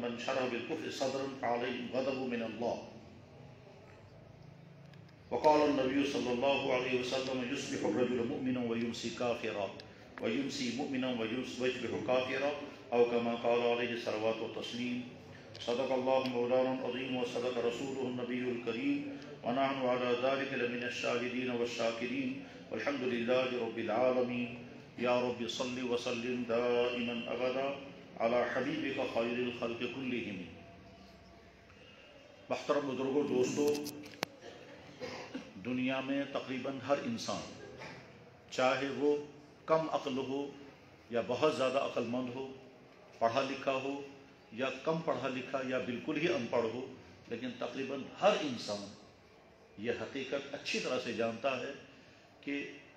من شرح بالكفر صدرا فعليه غضب من الله. وقال النبي صلى الله عليه وسلم يصبح الرجل مؤمنا ويمسي كافرا ويمسي مؤمنا ويصبح كافرا أو كما قال عليه الصلوات والتسليم. صدق الله مولانا العظيم وصدق رسوله النبي الكريم ونحن على ذلك لمن الشاهدين والشاكرين والحمد لله رب العالمين. یا رب صل وسلم دائما ابدا علی حبیبک خیر الخلق کلہم. محترم بزرگوں، دوستو، دنیا میں تقریباً ہر انسان، چاہے وہ کم عقل ہو یا بہت زیادہ عقل مند ہو، پڑھا لکھا ہو یا کم پڑھا لکھا یا بالکل ہی ان پڑھ ہو، لیکن تقریباً ہر انسان یہ حقیقت اچھی طرح سے جانتا ہے کہ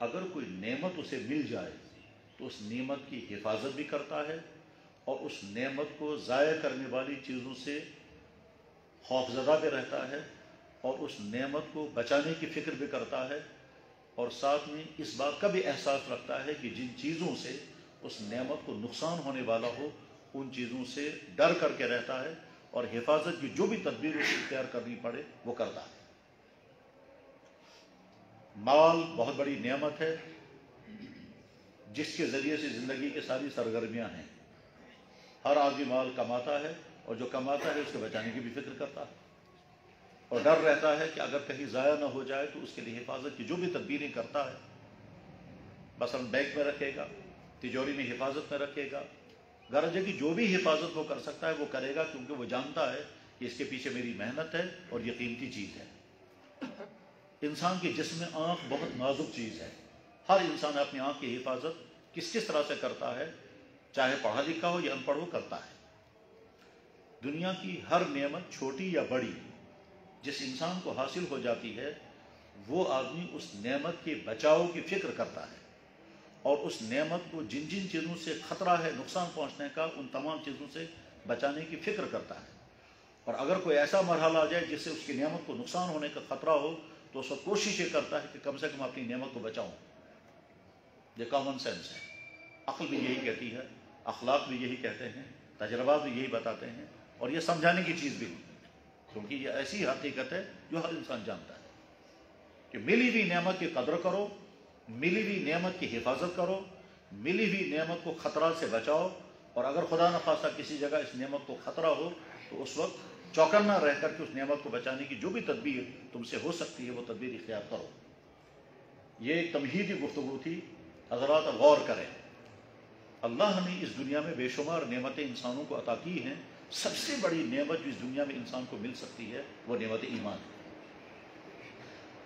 اگر کوئی نعمت اسے مل جائے تو اس نعمت کی حفاظت بھی کرتا ہے اور اس نعمت کو ضائع کرنے والی چیزوں سے خوفزدہ بھی رہتا ہے اور اس نعمت کو بچانے کی فکر بھی کرتا ہے، اور ساتھ میں اس بات کا بھی احساس رکھتا ہے کہ جن چیزوں سے اس نعمت کو نقصان ہونے والا ہو ان چیزوں سے ڈر کر کے رہتا ہے اور حفاظت کی جو بھی تدبیر اسے اختیار کرنی پڑے وہ کرتا ہے. مال بہت بڑی نعمت ہے جس کے ذریعے سے زندگی کی ساری سرگرمیاں ہیں. ہر آدمی مال کماتا ہے اور جو کماتا ہے اس کے بچانے کی بھی فکر کرتا ہے اور ڈر رہتا ہے کہ اگر کہیں ضائع نہ ہو جائے تو اس کے لیے حفاظت کی جو بھی تدبیریں کرتا ہے، مثلا بینک میں رکھے گا، تجوری میں حفاظت میں رکھے گا، غرض ہے کہ جو بھی حفاظت وہ کر سکتا ہے وہ کرے گا، کیونکہ وہ جانتا ہے کہ اس کے پیچھے میری محنت ہے اور یہ قیمتی چیز ہے. انسان کے جسم میں آنکھ بہت نازک چیز ہے. ہر انسان اپنی آنکھ کی حفاظت کس طرح سے کرتا ہے، چاہے پڑھا لکھا ہو یا ان پڑھ ہو، کرتا ہے. دنیا کی ہر نعمت چھوٹی یا بڑی جس انسان کو حاصل ہو جاتی ہے وہ آدمی اس نعمت کے بچاؤ کی فکر کرتا ہے اور اس نعمت کو جن جن چیزوں سے خطرہ ہے نقصان پہنچنے کا ان تمام چیزوں سے بچانے کی فکر کرتا ہے. اور اگر کوئی ایسا مرحلہ آ جائے جس سے اس کی نعمت کو نقصان ہونے کا خطرہ ہو تو اس وقت کوشش یہ کرتا ہے کہ کم سے کم اپنی نعمت کو بچاؤں. یہ کامن سینس ہے. عقل بھی یہی کہتی ہے، اخلاق بھی یہی کہتے ہیں، تجربات بھی یہی بتاتے ہیں، اور یہ سمجھانے کی چیز بھی ہے کیونکہ یہ ایسی حقیقت ہے جو ہر انسان جانتا ہے کہ ملی ہوئی نعمت کی قدر کرو، ملی ہوئی نعمت کی حفاظت کرو، ملی ہوئی نعمت کو خطرات سے بچاؤ، اور اگر خدا نخواستہ کسی جگہ اس نعمت کو خطرہ ہو تو اس وقت چوکنا رہ کر کے اس نعمت کو بچانے کی جو بھی تدبیر تم سے ہو سکتی ہے وہ تدبیر اختیار کرو. یہ ایک تمہیدی گفتگو تھی. حضرات غور کریں، اللہ نے اس دنیا میں بے شمار نعمتیں انسانوں کو عطا کی ہیں. سب سے بڑی نعمت جو اس دنیا میں انسان کو مل سکتی ہے وہ نعمت ایمان ہے.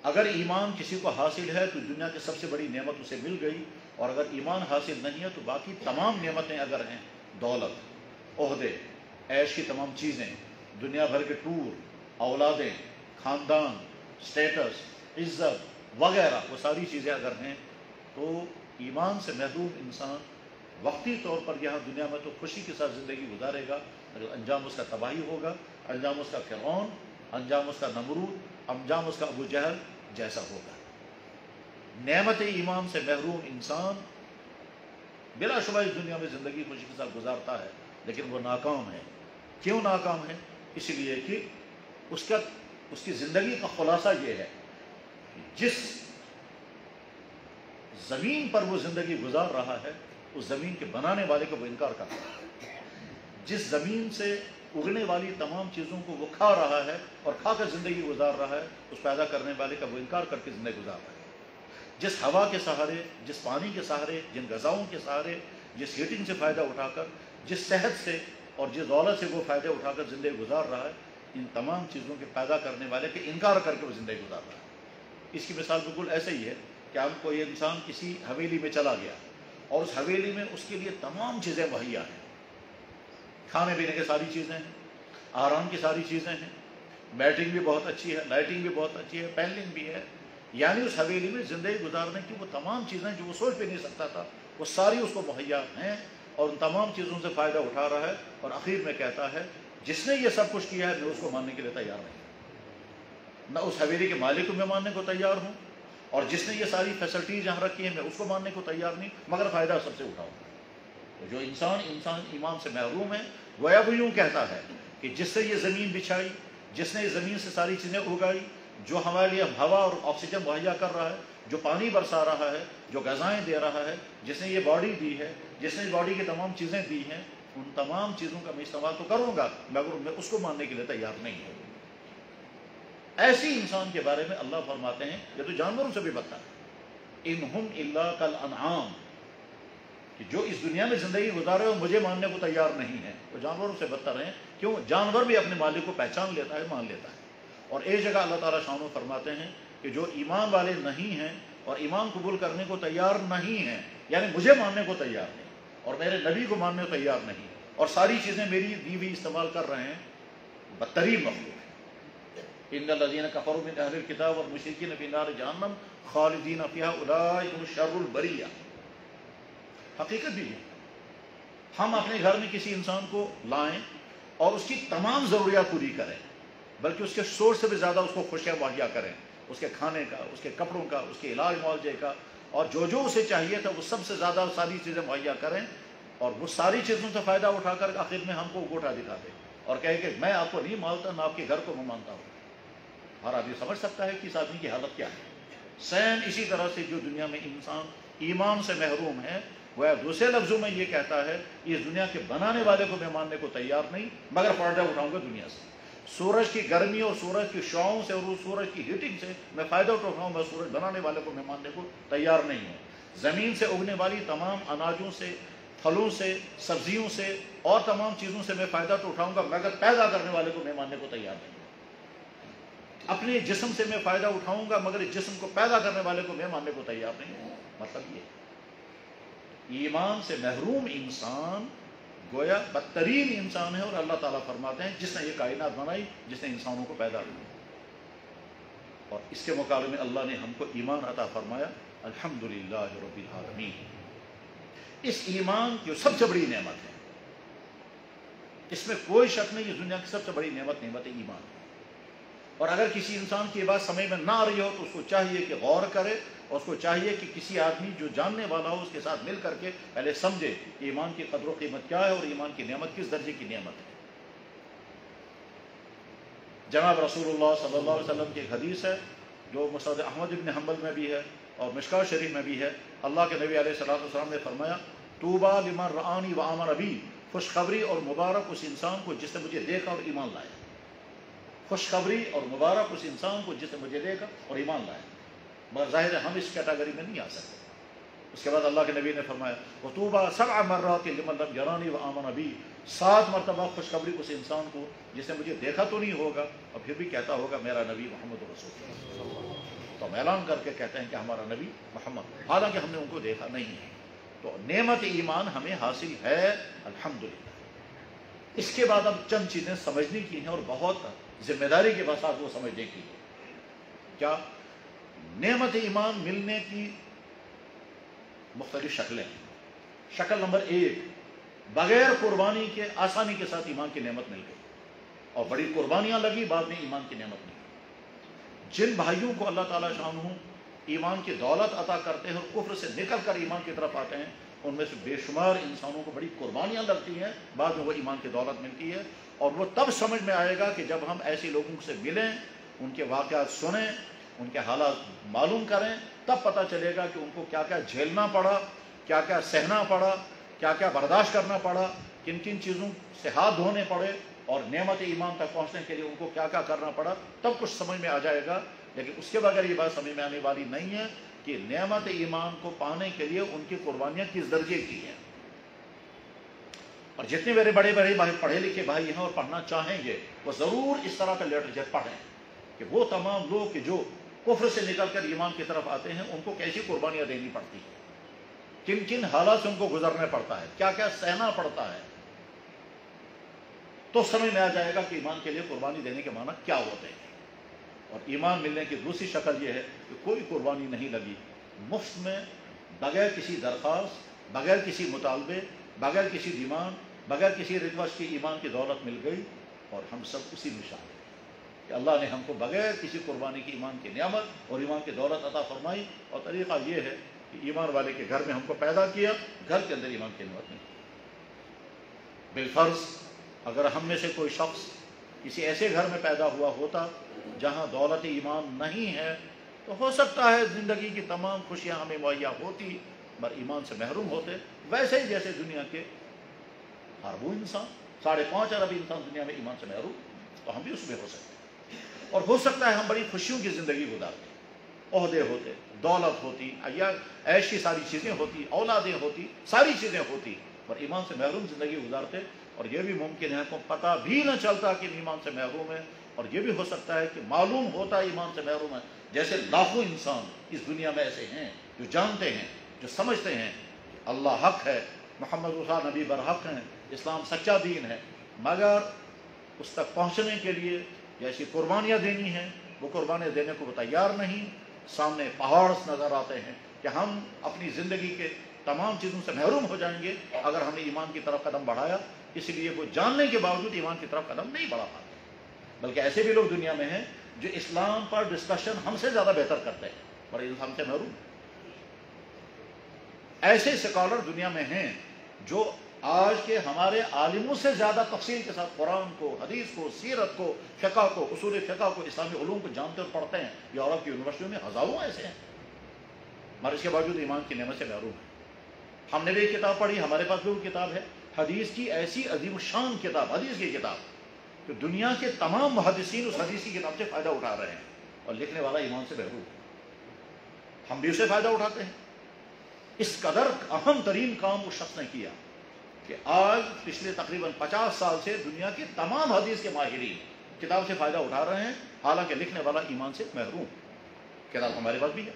اگر ایمان کسی کو حاصل ہے تو دنیا کی سب سے بڑی نعمت اسے مل گئی، اور اگر ایمان حاصل نہیں ہے تو باقی تمام نعمتیں اگر ہیں، دولت، عہدے، عیش کی تمام چیزیں، دنیا بھر کے ٹور، اولادیں، خاندان، سٹیٹس، عزت وغیرہ، وہ ساری چیزیں اگر ہیں تو ایمان سے محروم انسان وقتی طور پر یہاں دنیا میں تو خوشی کے ساتھ زندگی گزارے گا، لیکن انجام اس کا تباہی ہوگا، انجام اس کا فرعون، انجام اس کا نمرود، انجام اس کا ابو جہل جیسا ہوگا. نعمت ایمان سے محروم انسان بلا شبہ اس دنیا میں زندگی خوشی کے ساتھ گزارتا ہے لیکن وہ ناکام ہے. کیوں ناکام ہے؟ اس لیے کہ اس کی زندگی کا خلاصہ یہ ہے کہ جس زمین پر وہ زندگی گزار رہا ہے اس زمین کے بنانے والے کا وہ انکار کرتا ہے. جس زمین سے اگنے والی تمام چیزوں کو وہ کھا رہا ہے اور کھا کر زندگی گزار رہا ہے اس پیدا کرنے والے کا وہ انکار کر کے زندگی گزار رہا ہے. جس ہوا کے سہارے، جس پانی کے سہارے، جن غذاؤں کے سہارے، جس ہیٹنگ سے فائدہ اٹھا کر، جس صحت سے اور جس دولت سے وہ فائدہ اٹھا کر زندگی گزار رہا ہے، ان تمام چیزوں کے پیدا کرنے والے کے انکار کر کے وہ زندگی گزار رہا ہے. اس کی مثال بالکل ایسے ہی ہے کہ ہم کوئی انسان کسی حویلی میں چلا گیا اور اس حویلی میں اس کے لیے تمام چیزیں مہیا ہیں، کھانے پینے کی ساری چیزیں ہیں، آرام کی ساری چیزیں ہیں، بیٹنگ بھی بہت اچھی ہے، لائٹنگ بھی بہت اچھی ہے، پینلنگ بھی ہے، یعنی اس حویلی میں زندگی گزارنے کی وہ تمام چیزیں جو وہ سوچ بھی نہیں سکتا تھا وہ ساری اس کو مہیا ہیں، اور ان تمام چیزوں سے فائدہ اٹھا رہا ہے. اور آخر میں کہتا ہے جس نے یہ سب کچھ کیا ہے میں اس کو ماننے کے لیے تیار نہیں، نہ اس حویلی کے مالک کو میں ماننے کو تیار ہوں، اور جس نے یہ ساری فیسلٹیز یہاں رکھی ہیں میں اس کو ماننے کو تیار نہیں، مگر فائدہ سب سے اٹھاؤں. تو جو انسان ایمان سے محروم ہے وہ اب یوں کہتا ہے کہ جس سے یہ زمین بچھائی، جس نے یہ زمین سے ساری چیزیں اگائی، جو ہمارے لیے ہوا اور آکسیجن مہیا کر رہا ہے، جو پانی برسا رہا ہے، جو غذائیں دے رہا ہے، جس نے یہ باڈی دی ہے، جس نے باڈی کی تمام چیزیں دی ہیں، ان تمام چیزوں کا میں استعمال تو کروں گا مگر میں اس کو ماننے کے لیے تیار نہیں ہوں۔ ایسی انسان کے بارے میں اللہ فرماتے ہیں یہ تو جانوروں سے بھی بدتر ہے، انہم الا کالانعام، کہ جو اس دنیا میں زندگی گزارے اور مجھے ماننے کو تیار نہیں ہے، وہ جانوروں سے بدتر ہیں۔ کیوں؟ جانور بھی اپنے مالک کو پہچان لیتا ہے، مان لیتا ہے۔ اور ایک جگہ اللہ تعالیٰ شانو فرماتے ہیں کہ جو ایمان والے نہیں ہیں اور ایمان قبول کرنے کو تیار نہیں ہیں، یعنی مجھے ماننے کو تیار نہیں اور میرے نبی کو ماننے کو تیار نہیں اور ساری چیزیں میری دی ہوئی استعمال کر رہے ہیں، بدترین مخلوق ہے۔ ان الذین کفروا من اہل الکتاب والمشرکین فی نار جہنم خالدین فیہا اولئک هم شر البریہ۔ حقیقت بھی ہے، ہم اپنے گھر میں کسی انسان کو لائیں اور اس کی تمام ضروریات پوری کریں، بلکہ اس کے سورس سے بھی زیادہ اس کو خوشیاں مہیا کریں، اس کے کھانے کا، اس کے کپڑوں کا، اس کے علاج معالجے کا، اور جو اسے چاہیے تھا وہ سب سے زیادہ ساری چیزیں مہیا کریں، اور وہ ساری چیزوں سے فائدہ اٹھا کر آخر میں ہم کو گوٹا دکھا دے اور کہے کہ میں آپ کو نہیں مانتا، نہ آپ کے گھر کو میں مانتا ہوں۔ ہر آدمی سمجھ سکتا ہے کہ اس آدمی کی حالت کیا ہے۔ سیم اسی طرح سے جو دنیا میں انسان ایمان سے محروم ہے، وہ دوسرے لفظوں میں یہ کہتا ہے اس دنیا کے بنانے والے کو میں ماننے کو تیار نہیں مگر فائدہ اٹھاؤں گا دنیا سے۔ سورج کی گرمی اور سورج کی شعاؤں سے اور سورج کی ہیٹنگ سے میں فائدہ اٹھاؤں گا، سورج بنانے والے کو میں ماننے کو تیار نہیں ہوں۔ زمین سے اگنے والی تمام اناجوں سے، پھلوں سے، سبزیوں سے اور تمام چیزوں سے میں فائدہ تو اٹھاؤں گا مگر پیدا کرنے والے کو میں ماننے کو تیار نہیں ہوں۔ اپنے جسم سے میں فائدہ اٹھاؤں گا مگر اس جسم کو پیدا کرنے والے کو میں ماننے کو تیار نہیں ہوں۔ مطلب یہ ایمان سے محروم انسان گویا بدترین انسان ہے، اور اللہ تعالیٰ فرماتے ہیں جس نے یہ کائنات بنائی، جس نے انسانوں کو پیدا کیا، اور اس کے مقابلے میں اللہ نے ہم کو ایمان عطا فرمایا، الحمدللہ رب العالمین۔ اس ایمان کی سب سے بڑی نعمت ہے، اس میں کوئی شک نہیں، اس دنیا کی سب سے بڑی نعمت ایمان ہے۔ اور اگر کسی انسان کی بات سمجھ میں نہ آ رہی ہو تو اس کو چاہیے کہ غور کرے، اور اس کو چاہیے کہ کسی آدمی جو جاننے والا ہو اس کے ساتھ مل کر کے پہلے سمجھے کہ ایمان کی قدر و قیمت کیا ہے اور ایمان کی نعمت کس درجے کی نعمت ہے۔ جناب رسول اللہ صلی اللہ علیہ وسلم کی ایک حدیث ہے جو مسند احمد بن حنبل میں بھی ہے اور مشکوٰۃ شریف میں بھی ہے۔ اللہ کے نبی علیہ الصلوۃ والسلام نے فرمایا، طوبیٰ لمن رآنی وآمن بی، خوشخبری اور مبارک اس انسان کو جس نے مجھے دیکھا اور ایمان لایا۔ خوشخبری اور مبارک اس انسان کو جس نے مجھے دیکھا اور ایمان لایا، مگر ظاہر ہے ہم اس کیٹیگری میں نہیں آ سکتے۔ اس کے بعد اللہ کے نبی نے فرمایا، وطوبیٰ سبع مرات لمن لم یرانی وآمن بی، 7 مرتبہ خوشخبری اس انسان کو جس نے مجھے دیکھا تو نہیں ہوگا اور پھر بھی کہتا ہوگا میرا نبی محمد رسول اللہ۔ تو ہم اعلان کر کے کہتے ہیں کہ ہمارا نبی محمد، حالانکہ ہم نے ان کو دیکھا نہیں ہے۔ تو نعمت ایمان ہمیں حاصل ہے الحمدللہ۔ اس کے بعد اب چند چیزیں سمجھنے کی ہیں اور بہت ذمہ داری کے ساتھ وہ سمجھنے کی ہے۔ کیا؟ نعمت ایمان ملنے کی مختلف شکلیں ہیں۔ شکل نمبر 1، بغیر قربانی کے آسانی کے ساتھ ایمان کی نعمت مل گئی اور بڑی قربانیاں لگی، بعد میں ایمان کی نعمت ملی۔ جن بھائیوں کو اللہ تعالیٰ شانہ ایمان کی دولت عطا کرتے ہیں اور کفر سے نکل کر ایمان کی طرف آتے ہیں، ان میں سے بے شمار انسانوں کو بڑی قربانیاں لگتی ہیں، بعد میں وہ ایمان کی دولت ملتی ہے۔ اور وہ تب سمجھ میں آئے گا کہ جب ہم ایسے لوگوں سے ملیں، ان کے واقعات سنیں، ان کے حالات معلوم کریں، تب پتہ چلے گا کہ ان کو کیا کیا جھیلنا پڑا، کیا کیا سہنا پڑا، کیا کیا برداشت کرنا پڑا، کن کن چیزوں سے ہاتھ دھونے پڑے، اور نعمت ایمان تک پہنچنے کے لیے ان کو کیا کیا کرنا پڑا، تب کچھ سمجھ میں آ جائے گا۔ لیکن اس کے بغیر یہ بات سمجھ میں آنے والی نہیں ہے کہ نعمت ایمان کو پانے کے لیے ان کی قربانیاں کس درجے کی ہیں۔ اور جتنے میرے بڑے بڑے پڑھے لکھے بھائی ہیں اور پڑھنا چاہیں گے، وہ ضرور اس طرح کا لٹریچر پڑھیں کہ وہ تمام لوگ کہ جو کفر سے نکل کر ایمان کی طرف آتے ہیں ان کو کیسی قربانیاں دینی پڑتی ہیں، کن کن حالات سے ان کو گزرنا پڑتا ہے، کیا کیا سہنا پڑتا ہے، تو سمجھ میں آ جائے گا کہ ایمان کے لیے قربانی دینے کے معنی کیا ہوتے ہیں۔ اور ایمان ملنے کی دوسری شکل یہ ہے کہ کوئی قربانی نہیں لگی، مفت میں، بغیر کسی درخواست، بغیر کسی مطالبے، بغیر کسی ڈیمانڈ، بغیر کسی ریکویسٹ کی ایمان کی دولت مل گئی، اور ہم سب اسی میں شامل ہیں کہ اللہ نے ہم کو بغیر کسی قربانی کی ایمان کی نعمت اور ایمان کی دولت عطا فرمائی۔ اور طریقہ یہ ہے کہ ایمان والے کے گھر میں ہم کو پیدا کیا، گھر کے اندر ایمان کی نعمت نہیں، بالفرض اگر ہم میں سے کوئی شخص کسی ایسے گھر میں پیدا ہوا ہوتا جہاں دولت ایمان نہیں ہے تو ہو سکتا ہے زندگی کی تمام خوشیاں ہمیں مہیا ہوتی مگر ایمان سے محروم ہوتے، ویسے ہی جیسے دنیا کے اربوں انسان 5.5 ارب انسان دنیا میں ایمان سے محروم، تو ہم بھی اس میں ہو سکتے ہیں۔ اور ہو سکتا ہے ہم بڑی خوشیوں کی زندگی گزارتے، عہدے ہوتے، دولت ہوتی، یا عیش کی ساری چیزیں ہوتی، اولادیں ہوتی، ساری چیزیں ہوتی، پر ایمان سے محروم زندگی گزارتے، اور یہ بھی ممکن ہے کہ پتہ بھی نہ چلتا کہ ایمان سے محروم ہے، اور یہ بھی ہو سکتا ہے کہ معلوم ہوتا ایمان سے محروم ہے۔ جیسے لاکھوں انسان اس دنیا میں ایسے ہیں جو جانتے ہیں، جو سمجھتے ہیں اللہ حق ہے، محمد رسول نبی برحق ہیں، اسلام سچا دین ہے، مگر اس تک پہنچنے کے لیے جیسی قربانیاں دینی ہیں وہ قربانیاں دینے کو وہ تیار نہیں۔ سامنے پہاڑ نظر آتے ہیں کہ ہم اپنی زندگی کے تمام چیزوں سے محروم ہو جائیں گے اگر ہم نے ایمان کی طرف قدم بڑھایا، اس لیے وہ جاننے کے باوجود ایمان کی طرف قدم نہیں بڑھا پاتے۔ بلکہ ایسے بھی لوگ دنیا میں ہیں جو اسلام پر ڈسکشن ہم سے زیادہ بہتر کرتے ہیں اور ہم سے محروم۔ ایسے اسکالر دنیا میں ہیں جو آج کے ہمارے عالموں سے زیادہ تفصیل کے ساتھ قرآن کو، حدیث کو، سیرت کو، فقہ کو، اصول فقہ کو، اسلامی علوم کو جانتے اور پڑھتے ہیں۔ یورپ کی یونیورسٹیوں میں ہزاروں ایسے ہیں، مگر اس کے باوجود ایمان کی نعمت سے محروم ہیں۔ ہم نے بھی ایک کتاب پڑھی، ہمارے پاس بھی وہ کتاب ہے، حدیث کی ایسی عظیم الشان کتاب، حدیث کی کتاب، کہ دنیا کے تمام محدثین اس حدیث کی کتاب سے فائدہ اٹھا رہے ہیں، اور لکھنے والا ایمان سے محروم ہے۔ ہم بھی اسے فائدہ اٹھاتے ہیں۔ اس قدر اہم ترین کام اس شخص نے کیا کہ آج پچھلے تقریباً 50 سال سے دنیا کے تمام حدیث کے ماہرین کتاب سے فائدہ اٹھا رہے ہیں، حالانکہ لکھنے والا ایمان سے محروم۔ کتاب ہمارے پاس بھی ہے،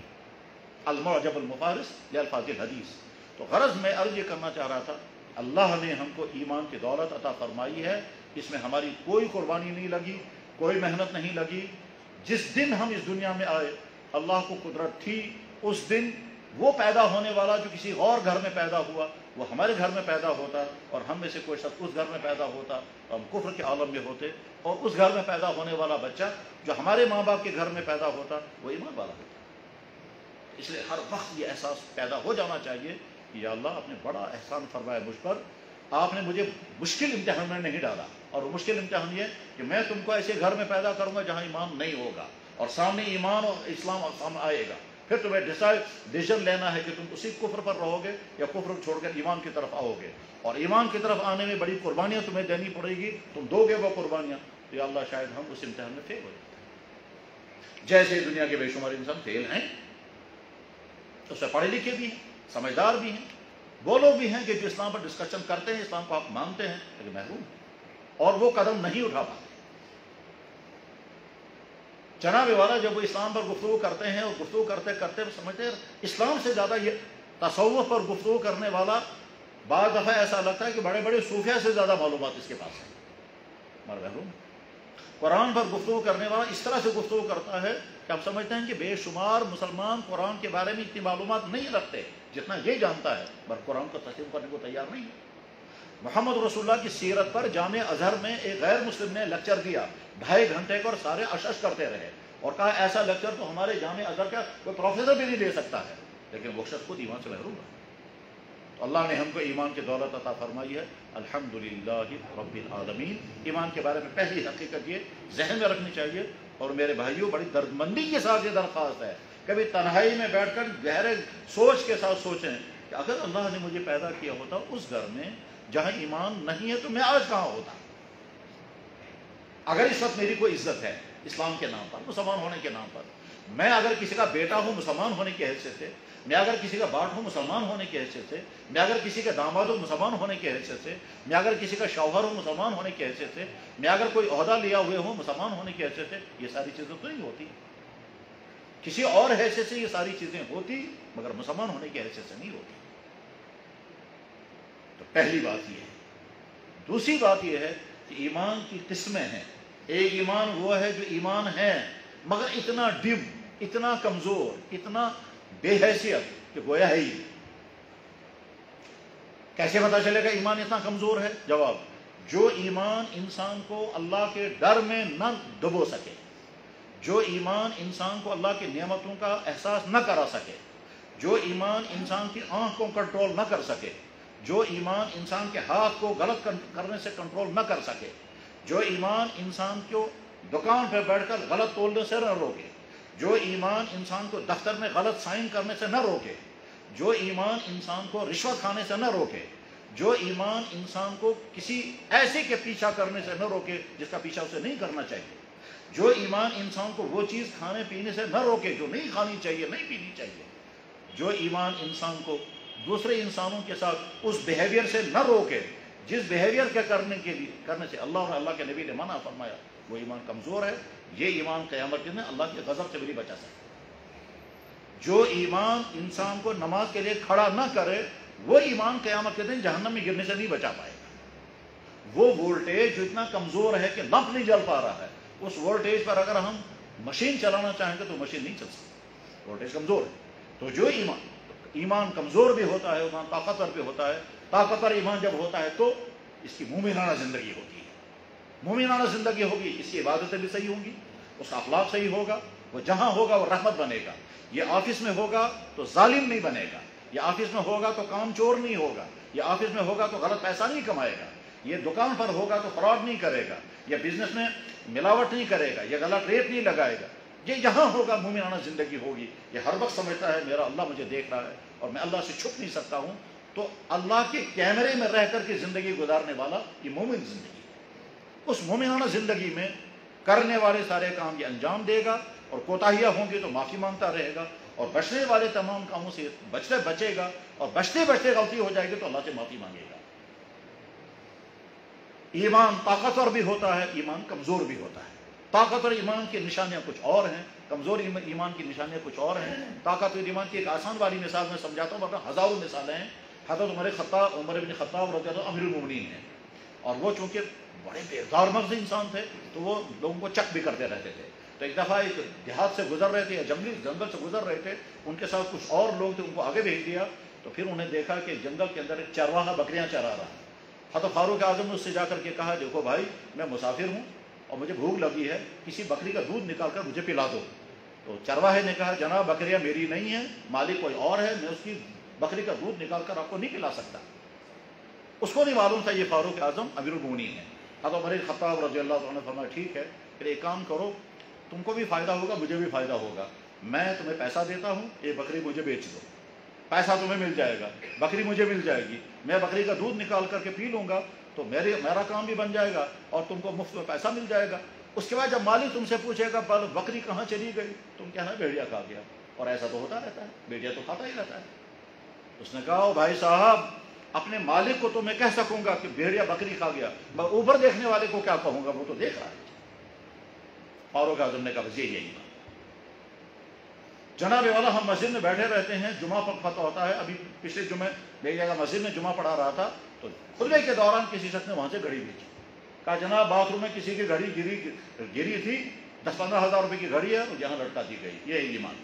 المعجم المفارس لالفاظ الحدیث۔ تو غرض میں عرض یہ کرنا چاہ رہا تھا، اللہ نے ہم کو ایمان کی دولت عطا فرمائی ہے، اس میں ہماری کوئی قربانی نہیں لگی، کوئی محنت نہیں لگی۔ جس دن ہم اس دنیا میں آئے اللہ کو قدرت تھی، اس دن وہ پیدا ہونے والا جو کسی اور گھر میں پیدا ہوا وہ ہمارے گھر میں پیدا ہوتا، اور ہم میں سے کوئی شخص اس گھر میں پیدا ہوتا، ہم کفر کے عالم میں ہوتے، اور اس گھر میں پیدا ہونے والا بچہ جو ہمارے ماں باپ کے گھر میں پیدا ہوتا وہ ایمان والا ہوتا۔ اس لیے ہر وقت یہ احساس پیدا ہو جانا چاہیے کہ یا اللہ آپ نے بڑا احسان فرمایا مجھ پر، آپ نے مجھے مشکل امتحان میں نہیں ڈالا، اور وہ مشکل امتحان یہ کہ میں تم کو ایسے گھر میں پیدا کروں گا جہاں ایمان نہیں ہوگا، اور سامنے ایمان اور اسلام آئے گا، پھر تمہیں ڈیسیژن لینا ہے کہ تم اسی کفر پر رہو گے یا کفر چھوڑ کر ایمان کی طرف آؤ گے، اور ایمان کی طرف آنے میں بڑی قربانیاں تمہیں دینی پڑے گی، تم دو گے وہ قربانیاں، تو یا اللہ شاید ہم اس امتحان میں فیل ہو جاتے ہیں۔ جیسے دنیا کے بے شمار انسان فیل ہیں، اس سے پڑھے لکھے بھی ہیں، سمجھدار بھی ہیں، وہ لوگ بھی ہیں کہ جو اسلام پر ڈسکشن کرتے ہیں، اسلام کو آپ مانتے ہیں، لیکن محروم ہیں اور وہ قدم نہیں اٹھا پاتے۔ جناب والا جب وہ اسلام پر گفتگو کرتے ہیں اور گفتگو کرتے کرتے وہ سمجھتے ہیں اسلام سے زیادہ یہ تصوف پر گفتگو کرنے والا بعض دفعہ ایسا لگتا ہے کہ بڑے بڑے صوفیہ سے زیادہ معلومات اس کے پاس ہیں، مگر محروم۔ قرآن پر گفتگو کرنے والا اس طرح سے گفتگو کرتا ہے کہ آپ سمجھتے ہیں کہ بے شمار مسلمان قرآن کے بارے میں اتنی معلومات نہیں رکھتے جتنا یہ جانتا ہے، مگر قرآن کو تسلیم کرنے کو تیار نہیں ہے۔ محمد رسول اللہ کی سیرت پر جامع ازہر میں ایک غیر مسلم نے لیکچر دیا 2.5 گھنٹے کا، اور سارے اشش کرتے رہے اور کہا ایسا لیکچر تو ہمارے جامع ازہر کا کوئی پروفیسر بھی نہیں دے سکتا ہے، لیکن وہ شخص خود ایمان سے محروم ہے۔ تو اللہ نے ہم کو ایمان کی دولت عطا فرمائی ہے، الحمدللہ رب العالمین۔ ایمان کے بارے میں پہلی حقیقت یہ ذہن میں رکھنی چاہیے، اور میرے بھائیوں بڑی دردمندی کے ساتھ یہ درخواست ہے، کبھی تنہائی میں بیٹھ کر گہرے سوچ کے ساتھ سوچیں کہ اگر اللہ نے مجھے پیدا کیا ہوتا اس گھر میں جہاں ایمان نہیں ہے تو میں آج کہاں ہوتا۔ اگر اس وقت میری کوئی عزت ہے اسلام کے نام پر، مسلمان ہونے کے نام پر، میں اگر کسی کا بیٹا ہوں مسلمان ہونے کی حیثیت سے، میں اگر کسی کا باپ ہوں مسلمان ہونے کی حیثیت سے، میں اگر کسی کا داماد ہوں مسلمان ہونے کی حیثیت سے، میں اگر کسی کا شوہر ہوں مسلمان ہونے کی حیثیت سے، میں اگر کوئی عہدہ لیا ہوئے ہوں مسلمان ہونے کی حیثیت سے، یہ ساری چیزیں تو نہیں ہوتی، کسی اور حیثیت سے یہ ساری چیزیں ہوتی مگر مسلمان ہونے کی حیثیت سے نہیں ہوتی۔ تو پہلی بات یہ ہے۔ دوسری بات یہ ہے کہ ایمان کی قسمیں ہیں۔ ایک ایمان وہ ہے جو ایمان ہے مگر اتنا ڈم، اتنا کمزور، اتنا بے حیثیت کہ گویا ہے ہی۔ کیسے پتا چلے گا ایمان اتنا کمزور ہے؟ جواب، جو ایمان انسان کو اللہ کے ڈر میں نہ ڈبو سکے، جو ایمان انسان کو اللہ کی نعمتوں کا احساس نہ کرا سکے، جو ایمان انسان کی آنکھ کو کنٹرول نہ کر سکے، جو ایمان انسان کے ہاتھ کو غلط کرنے سے کنٹرول نہ کر سکے، جو ایمان انسان کو دکان پہ بیٹھ کر غلط تولنے سے نہ روکے، جو ایمان انسان کو دفتر میں غلط سائن کرنے سے نہ روکے، جو ایمان انسان کو رشوت کھانے سے نہ روکے، جو ایمان انسان کو کسی ایسے کے پیچھا کرنے سے نہ روکے جس کا پیچھا اسے نہیں کرنا چاہیے، جو ایمان انسان کو وہ چیز کھانے پینے سے نہ روکے جو نہیں کھانی چاہیے، نہیں پینی چاہیے، جو ایمان انسان کو دوسرے انسانوں کے ساتھ اس بیہیویئر سے نہ روکے جس بیہیویئر کے کرنے سے اللہ اور اللہ کے نبی نے منع فرمایا، وہ ایمان کمزور ہے۔ یہ ایمان قیامت کے دن اللہ کے غضب سے بھی نہیں بچا سکتا۔ جو ایمان انسان کو نماز کے لیے کھڑا نہ کرے، وہ ایمان قیامت کے دن جہنم میں گرنے سے نہیں بچا پائے گا۔ وہ وولٹیج جو اتنا کمزور ہے کہ لمپ نہیں جل پا رہا ہے، اس وولٹیج پر اگر ہم مشین چلانا چاہیں گے تو مشین نہیں چل سکتی، وولٹیج کمزور ہے۔ تو جو ایمان کمزور بھی ہوتا ہے، ایمان طاقتور بھی ہوتا ہے۔ طاقتور ایمان جب ہوتا ہے تو اس کی مومنانہ زندگی ہوتی ہے، مومنانہ زندگی ہوگی، اس کی عبادتیں بھی صحیح ہوں گی، اس کا اخلاق صحیح ہوگا، وہ جہاں ہوگا وہ رحمت بنے گا۔ یہ آفس میں ہوگا تو ظالم نہیں بنے گا، یہ آفس میں ہوگا تو کام چور نہیں ہوگا، یہ آفس میں ہوگا تو غلط پیسہ نہیں کمائے گا، یہ دکان پر ہوگا تو فراڈ نہیں کرے گا، یہ بزنس میں ملاوٹ نہیں کرے گا، یہ غلط ریٹ نہیں لگائے گا۔ یہ جہاں ہوگا مومنانہ زندگی ہوگی۔ یہ ہر وقت سمجھتا ہے میرا اللہ مجھے دیکھ رہا ہے اور میں اللہ سے چھپ نہیں سکتا ہوں، تو اللہ کے کیمرے میں رہ کر کے زندگی گزارنے والا یہ مومن زندگی ہے۔ اس مومنانہ زندگی میں کرنے والے سارے کام یہ انجام دے گا، اور کوتاہیاں ہوں گی تو معافی مانگتا رہے گا، اور بچنے والے تمام کاموں سے بچے گا، اور بچتے بچتے غلطی ہو جائے گی تو اللہ سے معافی مانگے گا۔ ایمان طاقتور بھی ہوتا ہے، ایمان کمزور بھی ہوتا ہے۔ طاقتور ایمان کی نشانیاں کچھ اور ہیں، کمزور ایمان کی نشانیاں کچھ اور ہیں۔ طاقتور ایمان کی ایک آسان والی مثال میں سمجھاتا ہوں، ورنہ ہزاروں مثالیں ہیں۔ حضرت عمر بن خطاب رضی اللہ عنہ امیر المومنین ہیں، اور وہ چونکہ بڑے بیدار مغز انسان تھے تو وہ لوگوں کو چک بھی کرتے رہتے تھے۔ تو ایک دفعہ ایک دیہات سے گزر رہے تھے یا جنگل سے گزر رہے تھے، ان کے ساتھ کچھ اور لوگ تھے، ان کو آگے بھیج دیا۔ تو پھر انہیں دیکھا کہ جنگل کے اندر ایک چرواہا بکریاں چرا رہا ہے۔ حضرت فاروق اعظم نے اس سے جا کر کے کہا، دیکھو بھائی، میں مسافر ہوں اور مجھے بھوک لگی ہے، کسی بکری کا دودھ نکال کر مجھے پلا دو۔ تو چرواہے نے کہا، جناب بکریاں میری نہیں ہیں، مالک کوئی اور ہے، میں اس کی بکری کا دودھ نکال کر آپ کو نہیں پلا سکتا۔ اس کو نہیں معلوم تھا یہ فاروق اعظم امیر المومنین ہے۔ حضرت عمر بن خطاب رضی اللہ عنہ نے فرمایا، ٹھیک ہے، پھر ایک کام کرو، تم کو بھی فائدہ ہوگا، مجھے بھی فائدہ ہوگا، میں تمہیں پیسہ دیتا ہوں، یہ بکری مجھے بیچ دو، پیسہ تمہیں مل جائے گا، بکری مجھے مل جائے گی، میں بکری کا دودھ نکال کر کے پی لوں گا تو میرا کام بھی بن جائے گا اور تم کو مفت میں پیسہ مل جائے گا۔ اس کے بعد جب مالک تم سے پوچھے گا بکری کہاں چلی گئی، تم کہنا بھیڑیا کھا گیا، اور ایسا تو ہوتا رہتا ہے، بھیڑیا تو کھاتا ہی رہتا ہے۔ اس نے کہا، بھائی صاحب، اپنے مالک کو تو میں کہہ سکوں گا کہ بھیڑیا بکری کھا گیا، میں اوپر دیکھنے والے کو کیا کہوں گا، وہ تو دیکھ رہا ہے۔ فاروق اعظم نے کہا، بس یہی بات۔ جناب والا، ہم مسجد میں بیٹھے رہتے ہیں، جمعہ فتح ہوتا ہے۔ ابھی پچھلے جمعے ایک جگہ مسجد میں جمعہ پڑھا رہا تھا تو خطبے کے دوران کسی شخص نے وہاں سے گھڑی بھیجی، کہا جناب باتھ روم میں کسی کی گھڑی گری تھی، 10-15 ہزار روپے کی گھڑی ہے اور یہاں لٹکا دی گئی۔ یہ ایمان۔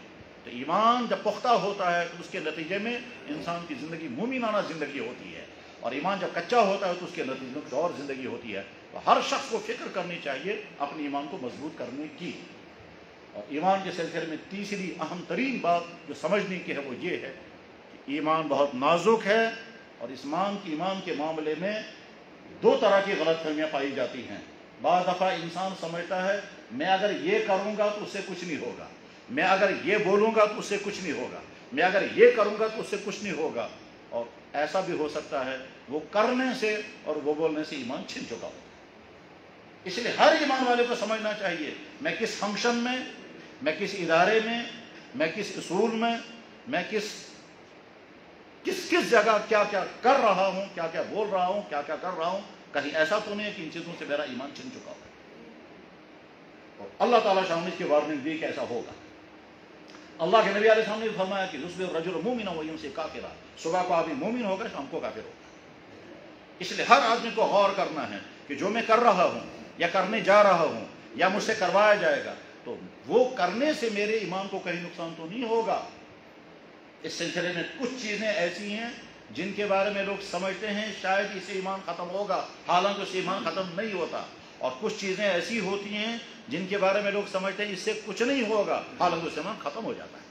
تو ایمان جب پختہ ہوتا ہے تو اس کے نتیجے میں انسان کی زندگی مومنانہ زندگی ہوتی ہے، اور ایمان جب کچا ہوتا ہے تو اس کے نتیجے میں کچھ اور زندگی ہوتی ہے۔ تو ہر شخص کو فکر کرنی چاہیے اپنے ایمان کو مضبوط کرنے کی۔ اور ایمان کے سلسلے میں تیسری اہم ترین بات جو سمجھنے کی ہے وہ یہ ہے کہ ایمان بہت نازک ہے، اور ایمان کے معاملے میں دو طرح کی غلط فہمیاں پائی جاتی ہیں۔ بعض دفعہ انسان سمجھتا ہے میں اگر یہ کروں گا تو اس سے کچھ نہیں ہوگا، میں اگر یہ بولوں گا تو اس سے کچھ نہیں ہوگا، میں اگر یہ کروں گا تو اس سے کچھ نہیں ہوگا، اور ایسا بھی ہو سکتا ہے وہ کرنے سے اور وہ بولنے سے ایمان چھن چکا ہو۔ اس لیے ہر ایمان والے کو سمجھنا چاہیے میں کس فنکشن میں، میں کس ادارے میں، میں کس اصول میں، میں کس جگہ کیا کیا کر رہا ہوں، کیا کیا بول رہا ہوں، کیا کیا کر رہا ہوں، کہیں ایسا تو نہیں ہے کہ ان چیزوں سے میرا ایمان چھن چکا ہو۔ اور اللہ تعالیٰ شامل کی وارننگ دی کہ ایسا ہوگا۔ اللہ کے نبی علیہ السلام نے فرمایا کہ یصبح الرجل مؤمنا ویمسی کافرا، صبح کو آدمی مومن ہوگا، شام کو کافر ہوگا۔ اس لیے ہر آدمی کو غور کرنا ہے کہ جو میں کر رہا ہوں یا کرنے جا رہا ہوں یا مجھ سے کروایا جائے گا تو وہ کرنے سے میرے ایمان کو کہیں نقصان تو نہیں ہوگا۔ اس سلسلے میں کچھ چیزیں ایسی ہیں جن کے بارے میں لوگ سمجھتے ہیں شاید اس سے ایمان ختم ہوگا، حالانکہ اس سے ایمان ختم نہیں ہوتا، اور کچھ چیزیں ایسی ہوتی ہیں جن کے بارے میں لوگ سمجھتے ہیں اس سے کچھ نہیں ہوگا، حالانکہ اس سے ایمان ختم ہو جاتا ہے۔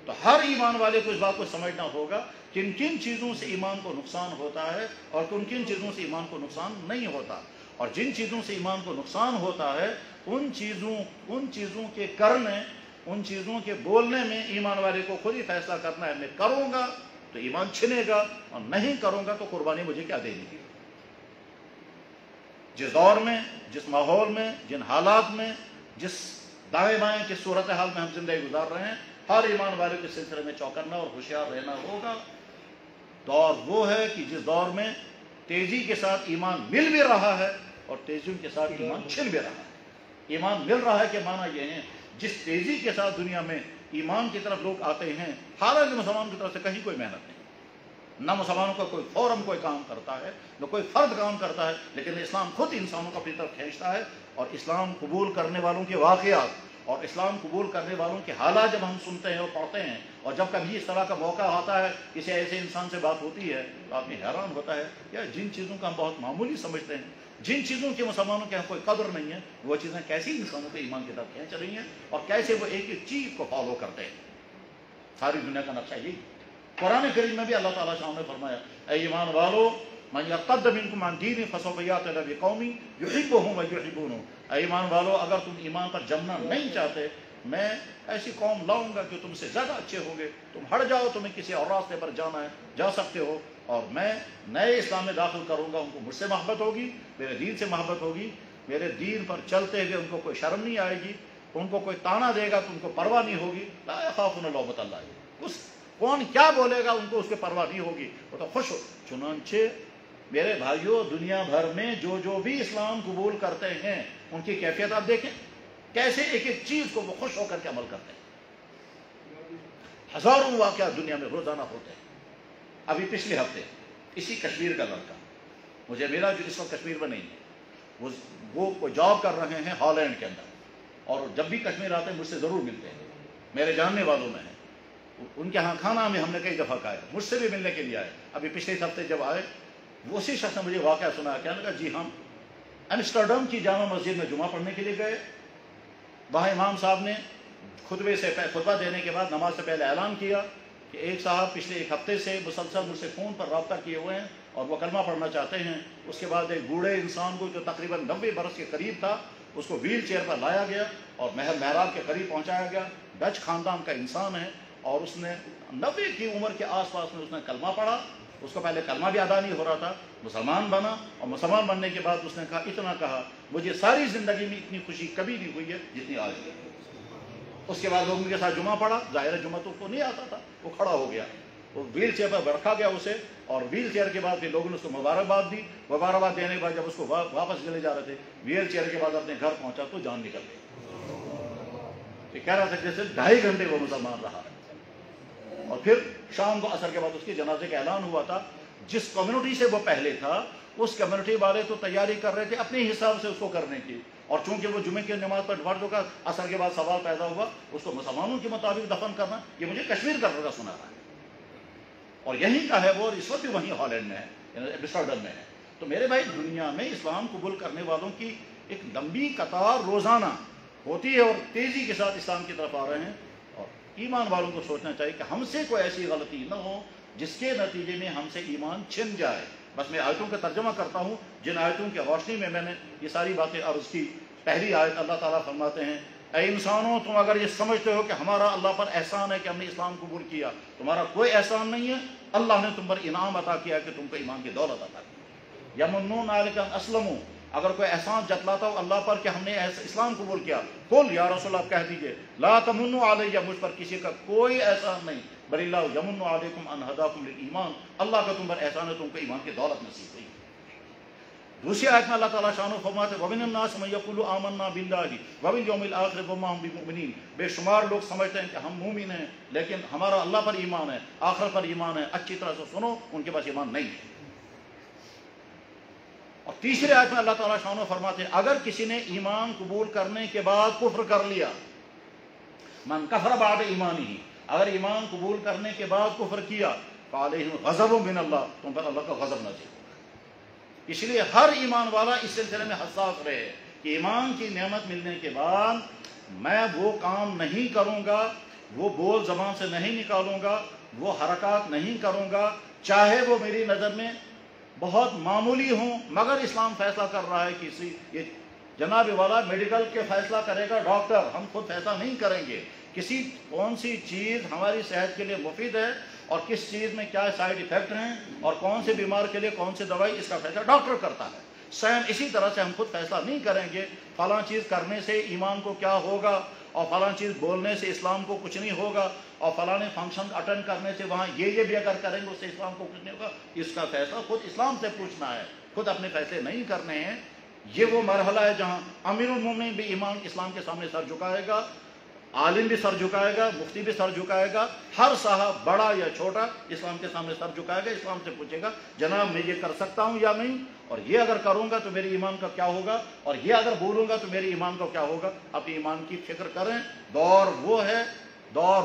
تو ہر ایمان والے کو اس بات کو سمجھنا ہوگا کن کن چیزوں سے ایمان کو نقصان ہوتا ہے اور کن کن چیزوں سے ایمان کو نقصان نہیں ہوتا، اور جن چیزوں سے ایمان کو نقصان ہوتا ہے ان چیزوں کے کرنے، ان چیزوں کے بولنے میں ایمان والے کو خود ہی فیصلہ کرنا ہے، میں کروں گا تو ایمان چھنے گا اور نہیں کروں گا تو قربانی مجھے کیا دینی ہے۔ جس دور میں، جس ماحول میں، جن حالات میں، جس دائیں بائیں کی صورتحال میں ہم زندگی گزار رہے ہیں، ہر ایمان والے کے سلسلے میں چوکنا اور ہوشیار رہنا ہوگا۔ دور وہ ہے کہ جس دور میں تیزی کے ساتھ ایمان مل بھی رہا ہے اور تیزی کے ساتھ ایمان چھن بھی رہا ہے۔ ایمان مل رہا ہے کہ معنی یہ ہے جس تیزی کے ساتھ دنیا میں ایمان کی طرف لوگ آتے ہیں، حالانکہ مسلمانوں کی طرف سے کہیں کوئی محنت نہیں، نہ مسلمانوں کا کوئی فورم کوئی کام کرتا ہے، نہ کوئی فرد کام کرتا ہے، لیکن اسلام خود انسانوں کو اپنی طرف کھینچتا ہے۔ اور اسلام قبول کرنے والوں کے واقعات اور اسلام قبول کرنے والوں کے حالات جب ہم سنتے ہیں اور پڑھتے ہیں، اور جب کبھی اس طرح کا موقع آتا ہے کسی ایسے انسان سے بات ہوتی ہے تو آدمی حیران ہوتا ہے یا جن چیزوں کا ہم بہت معمولی سمجھتے ہیں، جن چیزوں کی مسلمانوں کے یہاں کوئی قدر نہیں ہے، وہ چیزیں کیسی انسانوں کے ایمان کی طرف کھینچ رہی ہیں اور کیسے وہ ایک ایک چیز کو فالو کرتے ہیں۔ ساری دنیا کا نقشہ یہی قرآن کریم میں بھی اللہ تعالیٰ شاہ نے فرمایا، اے ایمان والو من یرتد منکم عن دینہ فسوف یأتی اللہ بقوم یحبہم ویحبونہ، اے ایمان والو اگر تم ایمان پر جمنا نہیں چاہتے، میں ایسی قوم لاؤں گا کہ تم سے زیادہ اچھے ہوں گے، تم ہٹ جاؤ، تمہیں کسی اور راستے پر جانا ہے جا سکتے ہو، اور میں نئے اسلام میں داخل کروں گا، ان کو مجھ سے محبت ہوگی، میرے دین سے محبت ہوگی، میرے دین پر چلتے ہوئے ان کو کوئی شرم نہیں آئے گی، ان کو کوئی تانا دے گا تو ان کو پرواہ نہیں ہوگی، لا یخافون لومۃ لائم، کون کیا بولے گا ان کو اس کے پرواہ نہیں ہوگی، وہ تو خوش ہو۔ چنانچہ میرے بھائیوں، دنیا بھر میں جو بھی اسلام قبول کرتے ہیں ان کی کیفیت آپ دیکھیں کیسے ایک ایک چیز کو وہ خوش ہو کر کے عمل کرتے ہیں۔ ہزاروں واقعات دنیا میں روزانہ ہوتے ہیں۔ ابھی پچھلے ہفتے اسی کشمیر کا لڑکا مجھے ملا جو اس وقت کشمیر میں نہیں ہے، وہ کوئی جاب کر رہے ہیں ہالینڈ کے اندر، اور جب بھی کشمیر آتے ہیں مجھ سے ضرور ملتے ہیں، میرے جاننے والوں میں ہیں، ان کے ہاں کھانا میں ہم نے کئی دفعہ کھایا، مجھ سے بھی ملنے کے لیے آئے۔ ابھی پچھلے ہفتے جب آئے وہ اسی شخص نے مجھے واقعہ سنا، کہنے لگا جی ہم ایمسٹرڈم کی جامع مسجد میں جمعہ پڑھنے کے لیے گئے، وہاں امام صاحب نے خطبہ دینے کے بعد نماز سے پہلے اعلان کیا کہ ایک صاحب پچھلے ایک ہفتے سے مسلسل مجھ سے فون پر رابطہ کیے ہوئے ہیں اور وہ کلمہ پڑھنا چاہتے ہیں۔ اس کے بعد ایک بوڑھے انسان کو جو تقریباً 90 برس کے قریب تھا، اس کو ویل چیئر پر لایا گیا اور محراب کے قریب پہنچایا گیا۔ ڈچ خاندان کا انسان ہے اور اس نے 90 کی عمر کے آس پاس میں اس نے کلمہ پڑھا۔ اس کو پہلے کلمہ بھی ادا نہیں ہو رہا تھا، مسلمان بنا، اور مسلمان بننے کے بعد اس نے کہا، اتنا کہا مجھے ساری زندگی میں اتنی خوشی کبھی نہیں ہوئی ہے جتنی آج ہے۔ اس کے بعد لوگوں کے ساتھ جمعہ پڑھا، ظاہر جمعہ تو کو نہیں آتا تھا، وہ کھڑا ہو گیا، وہ ویل چیئر پر رکھا گیا اسے، اور ویل چیئر کے بعد پھر لوگوں نے اس کو مبارکباد دی۔ مبارکباد دینے کے بعد جب اس کو واپس چلے جا رہے تھے، ویل چیئر کے بعد اپنے گھر پہنچا تو جان نکل گئی۔ یہ کہہ رہا تھا جیسے 2.5 گھنٹے وہ مسلمان رہا، اور پھر شام کو عصر کے بعد اس کے جنازے کا اعلان ہوا تھا۔ جس کمیونٹی سے وہ پہلے تھا اس کمیونٹی والے تو تیاری کر رہے تھے اپنے حساب سے اس کو کرنے کی، اور چونکہ وہ جمعے کی نماز پر فرض ہوگا، عصر کے بعد سوال پیدا ہوا اس کو مسلمانوں کے مطابق دفن کرنا۔ یہ مجھے کشمیر کا لڑکا سنا رہا ہے، اور یہیں کا ہے وہ، اور اس وقت بھی وہیں ہالینڈ میں ہے، ایمسٹرڈم میں ہے۔ تو میرے بھائی، دنیا میں اسلام قبول کرنے والوں کی ایک لمبی قطار روزانہ ہوتی ہے اور تیزی کے ساتھ اسلام کی طرف آ رہے ہیں، اور ایمان والوں کو سوچنا چاہیے کہ ہم سے کوئی ایسی غلطی نہ ہو جس کے نتیجے میں ہم سے ایمان چھن جائے۔ بس میں آیتوں کا ترجمہ کرتا ہوں جن آیتوں کی روشنی میں میں نے یہ ساری باتیں عرض کی۔ پہلی آیت اللہ تعالیٰ فرماتے ہیں، اے انسانوں، تم اگر یہ سمجھتے ہو کہ ہمارا اللہ پر احسان ہے کہ ہم نے اسلام قبول کیا، تمہارا کوئی احسان نہیں ہے، اللہ نے تم پر انعام عطا کیا کہ تم کو ایمان کی دولت عطا کی۔ یمنون علیک ان اسلموا، اگر کوئی احسان جتلاتا ہو اللہ پر کہ ہم نے اسلام قبول کیا، قل یا رسول اللہ کہہ دیجئے، لا تمنوا علی، مجھ پر کسی کا کوئی احسان نہیں، بل اللہ یمن علیکم ان ہداکم للایمان، اللہ کا تم پر احسان ہے، تم کو ایمان کی دولت نصیب ہوئی۔ دوسری آیت میں اللہ تعالیٰ شانہ فرماتے ہیں، وَمِنَ النَّاسِ مَن يَقُولُ آمَنَّا بِاللَّهِ وَبِالْيَوْمِ الْآخِرِ وَمَا هُم بِمُؤْمِنِينَ، بے شمار لوگ سمجھتے ہیں کہ ہم مومن ہیں لیکن ہمارا اللہ پر ایمان ہے، آخرت پر ایمان ہے۔ اچھی طرح سے سنو، ان کے پاس ایمان نہیں ہے۔ اور تیسری آیت میں اللہ تعالیٰ شانہ فرماتے ہیں، اگر کسی نے ایمان قبول کرنے کے بعد کفر کر لیا، من کفر بعد ایمانہ، اگر ایمان قبول کرنے کے بعد کفر کیا، فعلیہم غضب من اللہ، تم پر اللہ کا غضب نازل ہوگا۔ اس لیے ہر ایمان والا اس سلسلے میں حساس رہے کہ ایمان کی نعمت ملنے کے بعد میں وہ کام نہیں کروں گا، وہ بول زبان سے نہیں نکالوں گا، وہ حرکات نہیں کروں گا چاہے وہ میری نظر میں بہت معمولی ہوں، مگر اسلام فیصلہ کر رہا ہے کسی یہ جناب والا میڈیکل کے فیصلہ کرے گا ڈاکٹر، ہم خود فیصلہ نہیں کریں گے. کسی کون سی چیز ہماری صحت کے لیے مفید ہے اور کس چیز میں کیا سائیڈ ایفیکٹ ہیں اور کون سے بیمار کے لیے کون سی دوائی، اس کا فیصلہ ڈاکٹر کرتا ہے. سیم اسی طرح سے ہم خود فیصلہ نہیں کریں گے فلاں چیز کرنے سے ایمان کو کیا ہوگا اور فلاں چیز بولنے سے اسلام کو کچھ نہیں ہوگا اور فلاں فنکشن اٹینڈ کرنے سے وہاں یہ بھی اگر کریں گے اس سے اسلام کو کچھ نہیں ہوگا. اس کا فیصلہ خود اسلام سے پوچھنا ہے، خود اپنے فیصلے نہیں کرنے ہیں. یہ وہ مرحلہ ہے جہاں امیر المومنین بھی ایمان اسلام کے سامنے سر جھکائے گا، عالم بھی سر جھکائے گا، مفتی بھی سر جھکائے گا، ہر صاحب بڑا یا چھوٹا اسلام کے سامنے سر جھکائے گا، اسلام سے پوچھے گا جناب میں یہ کر سکتا ہوں یا نہیں، اور یہ اگر کروں گا تو میرے ایمان کا کیا ہوگا، اور یہ اگر بولوں گا تو میرے ایمان کا کیا ہوگا. اپنی ایمان کی فکر کریں. دور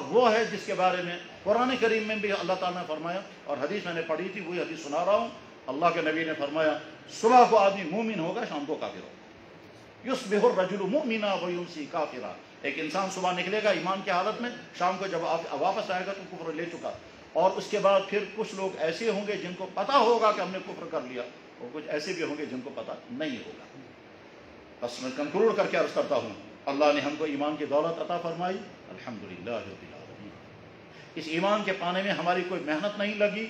وہ ہے جس کے بارے میں قرآن کریم میں بھی اللہ تعالیٰ نے فرمایا، اور حدیث میں نے پڑھی تھی وہی حدیث سنا رہا ہوں. اللہ کے نبی نے فرمایا صبح کو آدمی مومن ہوگا، شام کو کافر ہوگا. یصبح الرجل مؤمنا ویمسی کافرا. ایک انسان صبح نکلے گا ایمان کی حالت میں، شام کو جب واپس آئے گا تو کفر لے چکا. اور اس کے بعد پھر کچھ لوگ ایسے ہوں گے جن کو پتا ہوگا کہ ہم نے کفر کر لیا، اور کچھ ایسے بھی ہوں گے جن کو پتا نہیں ہوگا. بس میں کنکلوڈ کر کے عرض کرتا ہوں، اللہ نے ہم کو ایمان کی دولت عطا فرمائی، الحمدللہ رب العالمین. اس ایمان کے پانے میں ہماری کوئی محنت نہیں لگی،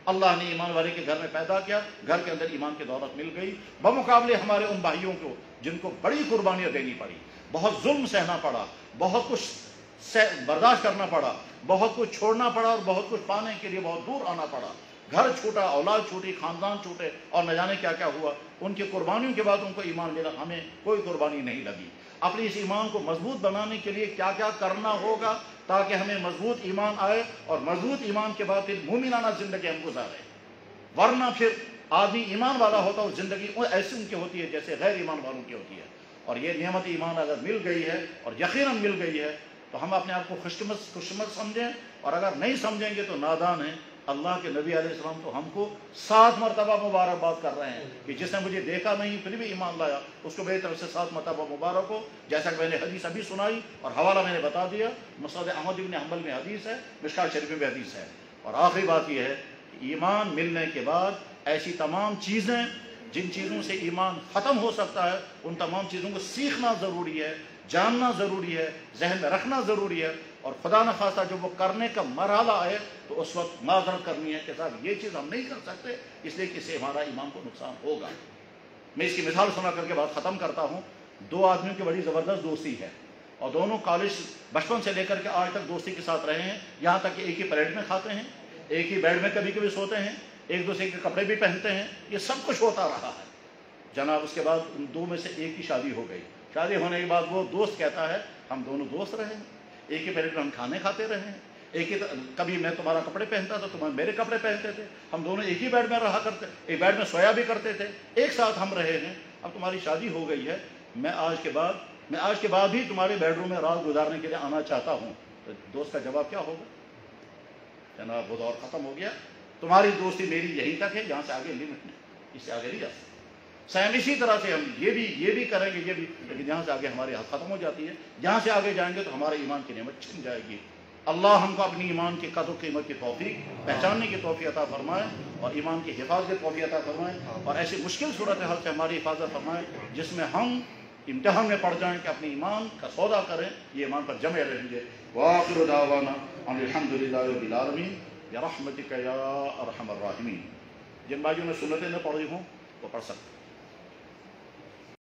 اللہ نے ایمان والے کے گھر میں پیدا کیا، گھر کے اندر ایمان کی دولت مل گئی. بمقابلے ہمارے ان بھائیوں کو جن کو بڑی قربانیاں دینی پڑی، بہت ظلم سہنا پڑا، بہت کچھ برداشت کرنا پڑا، بہت کچھ چھوڑنا پڑا، اور بہت کچھ پانے کے لیے بہت دور آنا پڑا. گھر چھوٹا، اولاد چھوٹی، خاندان چھوٹے، اور نہ جانے کیا کیا ہوا. ان کی قربانیوں کے بعد ان کو ایمان لینا، ہمیں کوئی قربانی نہیں لگی. اپنی اس ایمان کو مضبوط بنانے کے لیے کیا کیا کرنا ہوگا تاکہ ہمیں مضبوط ایمان آئے، اور مضبوط ایمان کے بعد پھر مومنانہ زندگی ہم گزاریں. ورنہ پھر آدمی ایمان والا ہوتا ہے، زندگی ایسی ان کی ہوتی ہے جیسے غیر ایمان والوں کی ہوتی ہے. اور یہ نعمت ایمان اگر مل گئی ہے، اور یقیناً مل گئی ہے، تو ہم اپنے آپ کو خوشقسمت سمجھیں، اور اگر نہیں سمجھیں گے تو نادان ہیں. اللہ کے نبی علیہ السلام تو ہم کو 7 مرتبہ مبارکباد کر رہے ہیں کہ جس نے مجھے دیکھا نہیں پھر بھی ایمان لایا، اس کو میری طرف سے 7 مرتبہ مبارک ہو. جیسا کہ میں نے حدیث ابھی سنائی اور حوالہ میں نے بتا دیا، مسند احمد بن حنبل میں حدیث ہے، مشکوٰۃ شریف میں بھی حدیث ہے. اور آخری بات یہ ہے کہ ایمان ملنے کے بعد ایسی تمام چیزیں جن چیزوں سے ایمان ختم ہو سکتا ہے، ان تمام چیزوں کو سیکھنا ضروری ہے، جاننا ضروری ہے، ذہن میں رکھنا ضروری ہے. اور خدا نہ خواستہ جب وہ کرنے کا مرحلہ آئے تو اس وقت معذرت کرنی ہے کہ صاحب یہ چیز ہم نہیں کر سکتے، اس لیے کہ اس سے ہمارا ایمان کو نقصان ہوگا. میں اس کی مثال سنا کر کے بات ختم کرتا ہوں. 2 آدمیوں کی بڑی زبردست دوستی ہے، اور دونوں کالج بچپن سے لے کر کے آج تک دوستی کے ساتھ رہے ہیں، یہاں تک کہ ایک ہی پلیٹ میں کھاتے ہیں، ایک ہی بیڈ میں کبھی کبھی سوتے ہیں، ایک دوسرے کے کپڑے بھی پہنتے ہیں. یہ سب کچھ ہوتا رہا ہے جناب. اس کے بعد ان 2 میں سے ایک کی شادی ہو گئی. شادی ہونے کے بعد وہ دوست کہتا ہے ہم دونوں دوست رہے ہیں، ایک ہی پلیٹ میں ہم کھانے کھاتے رہے ہیں، ایک ہی کبھی میں تمہارا کپڑے پہنتا تھا، تم میرے کپڑے پہنتے تھے، ہم دونوں ایک ہی بیڈ میں رہا کرتے، ایک بیڈ میں سویا بھی کرتے تھے، ایک ساتھ ہم رہے ہیں. اب تمہاری شادی ہو گئی ہے، میں آج کے بعد بھی تمہارے بیڈ روم میں رات گزارنے کے لیے آنا چاہتا ہوں. تو دوست کا جواب کیا ہوگا؟ جناب وہ دور ختم ہو گیا، تمہاری دوستی میری یہیں تک ہے، یہاں سے آگے لمٹ نہیں، اس سے آگے نہیں جا سکتے. سیم اسی طرح سے ہم یہ بھی کریں گے، یہ بھی، لیکن یہاں سے آگے ہماری حد ختم ہو جاتی ہے. یہاں سے آگے جائیں گے تو ہمارے ایمان کی نعمت چھن جائے گی. اللہ ہم کو اپنی ایمان کی قدر و قیمت کی توفیق پہچاننے کی توفیق عطا فرمائے، اور ایمان کی حفاظت کی توفیق عطا فرمائے، اور ایسی مشکل صورتحال سے ہماری حفاظت فرمائے جس میں ہم امتحان میں پڑ جائیں کہ اپنے ایمان کا سودا کریں، یہ ایمان پر جمے رہیں گے. وآخر دعوانا ان الحمدللہ رب العالمین برحمتک یا ارحم الراحمین. جن بھائیوں نے سنتیں نہ پڑھی ہوں وہ پڑھ سکتے.